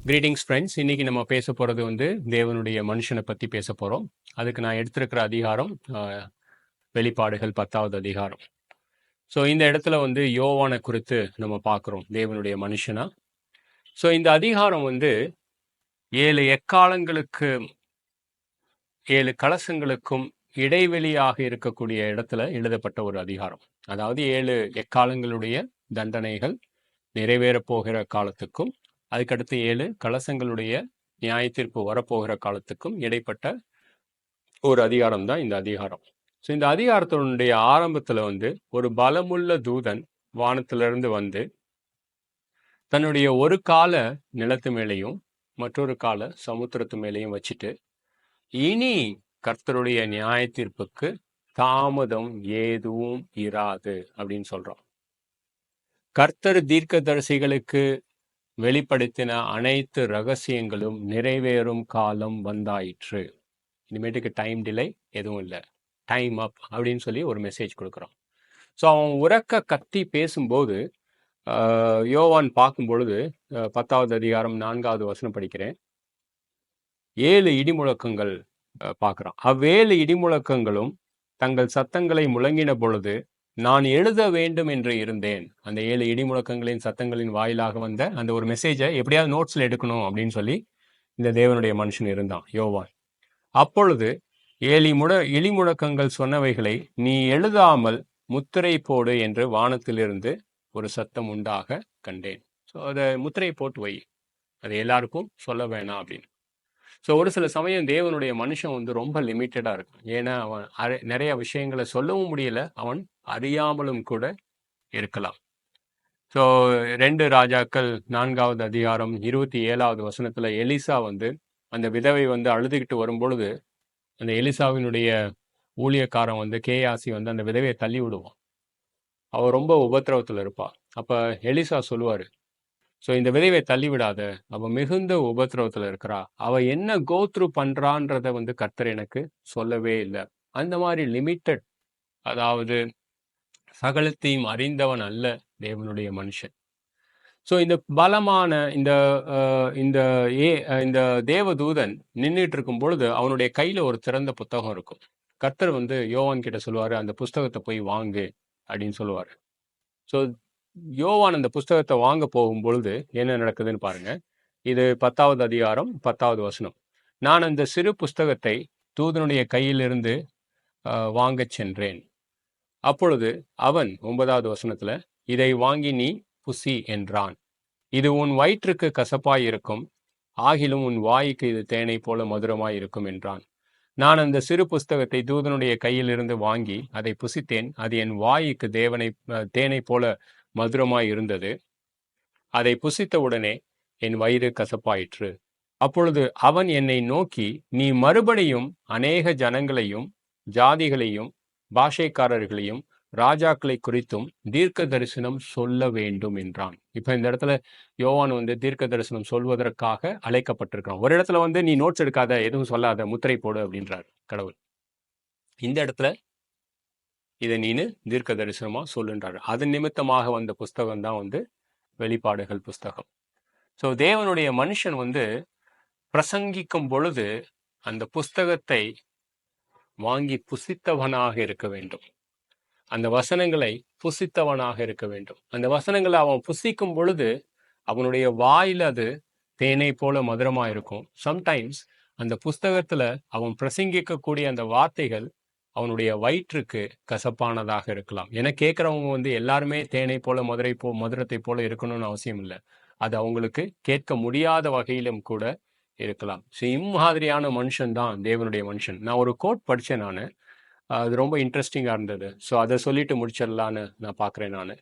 Greetings friends. இன்னைக்கு நம்ம பேச போகிறது தேவனுடைய மனுஷனை பற்றி பேச போகிறோம். அதுக்கு நான் எடுத்திருக்கிற அதிகாரம் வெளிப்பாடுகள் 10வது அதிகாரம். ஸோ இந்த இடத்துல யோவானை குறித்து நம்ம பார்க்குறோம், தேவனுடைய மனுஷனா. ஸோ இந்த அதிகாரம் 7 எக்காலங்களுக்கு 7 கலசங்களுக்கும் இடைவெளியாக இருக்கக்கூடிய இடத்துல எழுதப்பட்ட ஒரு அதிகாரம். அதாவது 7 எக்காலங்களுடைய தண்டனைகள் நிறைவேறப் போகிற காலத்துக்கும் அதுக்கடுத்து 7 கலசங்களுடைய நியாயத்தீர்ப்பு வரப்போகிற காலத்துக்கும் இடைப்பட்ட ஒரு அதிகாரம் தான் இந்த அதிகாரம். ஸோ இந்த அதிகாரத்தினுடைய ஆரம்பத்துல ஒரு பலமுள்ள தூதன் வானத்திலிருந்து வந்து தன்னுடைய ஒரு கால நிலத்து மேலேயும் மற்றொரு கால சமுத்திரத்து மேலேயும் வச்சுட்டு, இனி கர்த்தருடைய நியாயத்தீர்ப்புக்கு தாமதம் ஏதுவும் இராது அப்படின்னு சொல்றான். கர்த்தர் தீர்க்கதரிசிகளுக்கு வெளிப்படுத்தின அனைத்து ரகசியங்களும் நிறைவேறும் காலம் வந்தாயிற்று. இனிமேட்டுக்கு டைம் டிலே எதுவும் இல்லை, டைம் அப் அப்படின்னு சொல்லி ஒரு மெசேஜ் கொடுக்குறான். ஸோ அவன் உறக்க கத்தி பேசும்போது யோவான் பார்க்கும் பொழுது 10வது அதிகாரம் 4வது வசனம் படிக்கிறேன். 7 இடிமுழக்கங்கள் பார்க்குறான். அவ்வேழு இடிமுழக்கங்களும் தங்கள் சத்தங்களை முழங்கின பொழுது நான் எழுத வேண்டும் என்று இருந்தேன். அந்த 7 இடிமுழக்கங்களின் சத்தங்களின் வாயிலாக வந்த அந்த ஒரு மெசேஜை எப்படியாவது நோட்ஸ்ல எடுக்கணும் அப்படின்னு சொல்லி இந்த தேவனுடைய மனுஷன் இருந்தான் யோவான். அப்பொழுது 7 இடிமுழக்கங்கள் சொன்னவைகளை நீ எழுதாமல் முத்திரை போடு என்று வானத்திலிருந்து ஒரு சத்தம் உண்டாக கண்டேன். ஸோ அதை முத்திரை போட்டு வை, அதை எல்லாருக்கும் சொல்ல வேணாம் அப்படின்னு. ஸோ ஒரு சில சமயம் தேவனுடைய மனுஷன் ரொம்ப லிமிட்டடாக இருக்கும். ஏன்னா அவன் நிறைய விஷயங்களை சொல்லவும் முடியல, அவன் அறியாமலும் கூட இருக்கலாம். ஸோ 2 ராஜாக்கள் 4வது அதிகாரம் 27வது வசனத்துல எலிசா அந்த விதவை அழுதுகிட்டு வரும்பொழுது அந்த எலிசாவினுடைய ஊழியக்காரன் கேயாசி அந்த விதவையை தள்ளி விடுவான். அவ ரொம்ப உபத்திரவத்தில் இருப்பா. அப்ப எலிசா சொல்லுவாரு, ஸோ இந்த விதவை தள்ளி விடாத, அவ மிகுந்த உபத்திரவத்தில் இருக்கிறா, அவ என்ன கோத்ரூ பண்றான்றத கர்த்தர் எனக்கு சொல்லவே இல்லை. அந்த மாதிரி லிமிட்டட், அதாவது சகலத்தையும் அறிந்தவன் அல்ல தேவனுடைய மனுஷன். ஸோ இந்த பலமான இந்த தேவதூதன் நின்றுட்டு இருக்கும் பொழுது அவனுடைய கையில ஒரு திறந்த புத்தகம் இருக்கும். கர்த்தர் யோவான் கிட்ட சொல்லுவாரு, அந்த புஸ்தகத்தை போய் வாங்கு அப்படின்னு சொல்லுவாரு. ஸோ யோவான் அந்த புஸ்தகத்தை வாங்க போகும் பொழுது என்ன நடக்குதுன்னு பாருங்க. இது 10வது அதிகாரம் 10வது வசனம். நான் அந்த சிறு புஸ்தகத்தை தூதனுடைய கையிலிருந்து வாங்கச் சென்றேன். அப்பொழுது அவன் 9வது வசனத்துல இதை வாங்கி நீ புசி என்றான். இது உன் வயிற்றுக்கு கசப்பாய் இருக்கும், ஆகிலும் உன் வாய்க்கு இது தேனை போல மதுரமாய் இருக்கும் என்றான். நான் அந்த சிறு புஸ்தகத்தை தூதனுடைய கையிலிருந்து வாங்கி அதை புசித்தேன். அது என் வாய்க்கு தேனை போல மதுரமாய் இருந்தது. அதை புசித்த உடனே என் வயிறு கசப்பாயிற்று. அப்பொழுது அவன் என்னை நோக்கி, நீ மறுபடியும் அநேக ஜனங்களையும் ஜாதிகளையும் பாஷைக்காரர்களையும் ராஜாக்களை குறித்தும் தீர்க்க தரிசனம் சொல்ல வேண்டும் என்றான். இப்ப இந்த இடத்துல யோவான் தீர்க்க தரிசனம் சொல்வதற்காக அழைக்கப்பட்டிருக்கான். ஒரு இடத்துல நீ நோட்ஸ் எடுக்காத, எதுவும் சொல்லாத, முத்திரை போடு அப்படின்றார் கடவுள். இந்த இடத்துல இதை நீனு தீர்க்க தரிசனமா சொல்லுன்றாரு. அதன் நிமித்தமாக வந்த புஸ்தகம் தான் வெளிப்பாடுகள் புஸ்தகம். ஸோ தேவனுடைய மனுஷன் பிரசங்கிக்கும் பொழுது அந்த புஸ்தகத்தை வாங்கி புசித்தவனாக இருக்க வேண்டும். அந்த வசனங்களை புசித்தவனாக இருக்க வேண்டும். அந்த வசனங்களை அவன் புசிக்கும் பொழுது அவனுடைய வாயில அது தேனை போல மதுரமா இருக்கும். சம்டைம்ஸ் அந்த புஸ்தகத்துல அவன் பிரசங்கிக்கக்கூடிய அந்த வார்த்தைகள் அவனுடைய வயிற்றுக்கு கசப்பானதாக இருக்கலாம். ஏன்னா கேட்கறவங்க எல்லாருமே தேனை போல மதுரத்தை போல இருக்கணும்னு அவசியம் இல்லை. அது அவங்களுக்கு கேட்க முடியாத வகையிலும் கூட இருக்கலாம். ஸோ இம்மாதிரியான மனுஷன் தான் தேவனுடைய மனுஷன். நான் ஒரு கோட் படித்தேன், நான் அது ரொம்ப இன்ட்ரெஸ்டிங்காக இருந்தது. ஸோ அதை சொல்லிட்டு முடிச்சிடலான்னு நான் பார்க்குறேன். நான்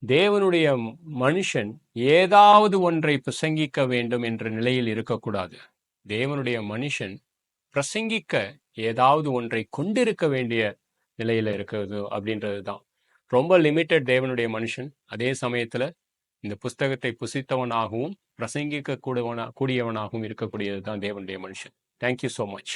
தேவனுடைய மனுஷன் ஏதாவது ஒன்றை பிரசங்கிக்க வேண்டும் என்ற நிலையில் இருக்கக்கூடாது. தேவனுடைய மனுஷன் பிரசங்கிக்க ஏதாவது ஒன்றை கொண்டிருக்க வேண்டிய நிலையில இருக்கிறது அப்படின்றது தான். ரொம்ப லிமிட்டட் தேவனுடைய மனுஷன். அதே சமயத்துல இந்த புஸ்தகத்தை புசித்தவனாகவும் பிரசங்கிக்க கூடியவனாகவும் இருக்கக்கூடியது தான் தேவனுடைய மனுஷன். Thank you so much.